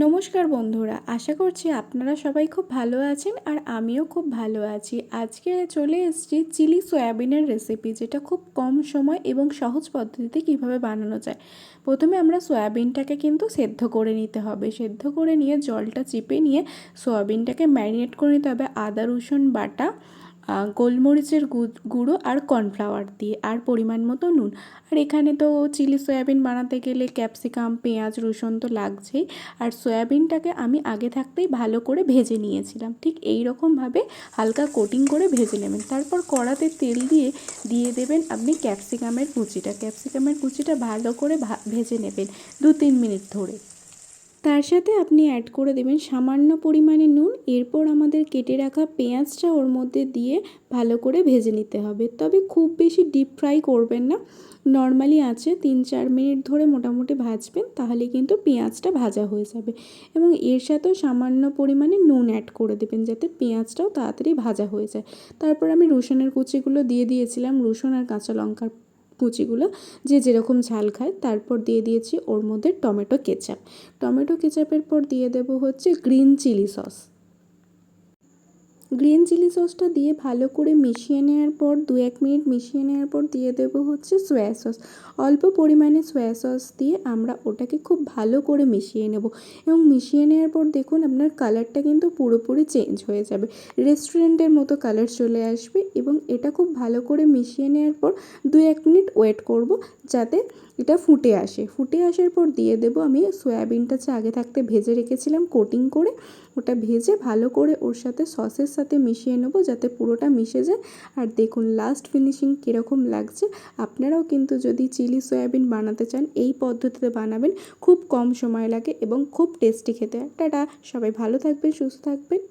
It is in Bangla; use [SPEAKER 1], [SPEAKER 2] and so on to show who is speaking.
[SPEAKER 1] নমস্কার বন্ধুরা, আশা করছি আপনারা সবাই খুব ভালো আছেন আর আমিও খুব ভালো আছি। আজকে চলে এসেছি চিলি সয়াবিনের রেসিপি, যেটা খুব কম সময় এবং সহজ পদ্ধতিতে কিভাবে বানানো যায়। প্রথমে আমরা সয়াবিনটাকে কিন্তু সেদ্ধ করে নিতে হবে। সেদ্ধ করে নিয়ে জলটা চিপে নিয়ে সয়াবিনটাকে ম্যারিনেট করে নিতে হবে আদা রসুন বাটা, গোলমরিচের গুঁড়ো আর কর্নফ্লাওয়ার দিয়ে, আর পরিমাণ মতো নুন। আর এখানে তো চিলি সয়াবিন বানাতে গেলে ক্যাপসিকাম পেঁয়াজ রসুন তো লাগছেই। আর সয়াবিনটাকে আমি আগে থাকতেই ভালো করে ভেজে নিয়েছিলাম, ঠিক এই রকমভাবে হালকা কোটিং করে ভেজে নেবেন। তারপর কড়াতে তেল দিয়ে দেবেন আপনি ক্যাপসিকামের কুচিটা ভালো করে ভেজে নেবেন 2-3 মিনিট ধরে। তার সাথে আপনি অ্যাড করে দেবেন সামান্য পরিমাণে নুন। এরপর আমাদের কেটে রাখা পেঁয়াজটা ওর মধ্যে দিয়ে ভালো করে ভেজে নিতে হবে, তবে খুব বেশি ডিপ ফ্রাই করবেন না, নর্মালি আছে 3-4 মিনিট ধরে মোটামুটি ভাজবেন, তাহলে কিন্তু পেঁয়াজটা ভাজা হয়ে যাবে। এবং এর সাথেও সামান্য পরিমাণে নুন অ্যাড করে দেবেন, যাতে পেঁয়াজটাও তাড়াতাড়ি ভাজা হয়ে যায়। তারপর আমি রসুনের কুচিগুলো দিয়ে দিয়েছিলাম, রসুন আর কাঁচা লঙ্কার কুচিগুলো, যে যেরকম ঝাল খায়। তারপর দিয়ে দিয়েছি ওর মধ্যে টমেটো কেচাপের পর দিয়ে দেবো হচ্ছে গ্রিন চিলি সসটা দিয়ে ভালো করে মিশিয়ে নেওয়ার পর 2-1 মিনিট মিশিয়ে নেওয়ার পর দিয়ে দেবো হচ্ছে সয়া সস। অল্প পরিমাণে সয়া সস দিয়ে আমরা ওটাকে খুব ভালো করে মিশিয়ে নেব। এবং মিশিয়ে নেওয়ার পর দেখুন আপনার কালারটা কিন্তু পুরোপুরি চেঞ্জ হয়ে যাবে, রেস্টুরেন্টের মতো কালার চলে আসবে। এবং এটা খুব ভালো করে মিশিয়ে নেওয়ার পর 2-1 মিনিট ওয়েট করব, যাতে এটা ফুটে আসার পর দিয়ে দেবো আমি সয়াবিনটা যে আগে থাকতে ভেজে রেখেছিলাম কোটিং করে, ওটা ভেজে ভালো করে ওর সাথে সসের সাথে মিশিয়ে নেব, যাতে পুরোটা মিশে যায়। আর দেখুন লাস্ট ফিনিশিং কীরকম লাগছে। আপনারাও কিন্তু যদি চিলি সয়াবিন বানাতে চান এই পদ্ধতিতে বানাবেন, খুব কম সময় লাগে এবং খুব টেস্টি খেতে হয়। টাটা, সবাই ভালো থাকবেন, সুস্থ থাকবেন।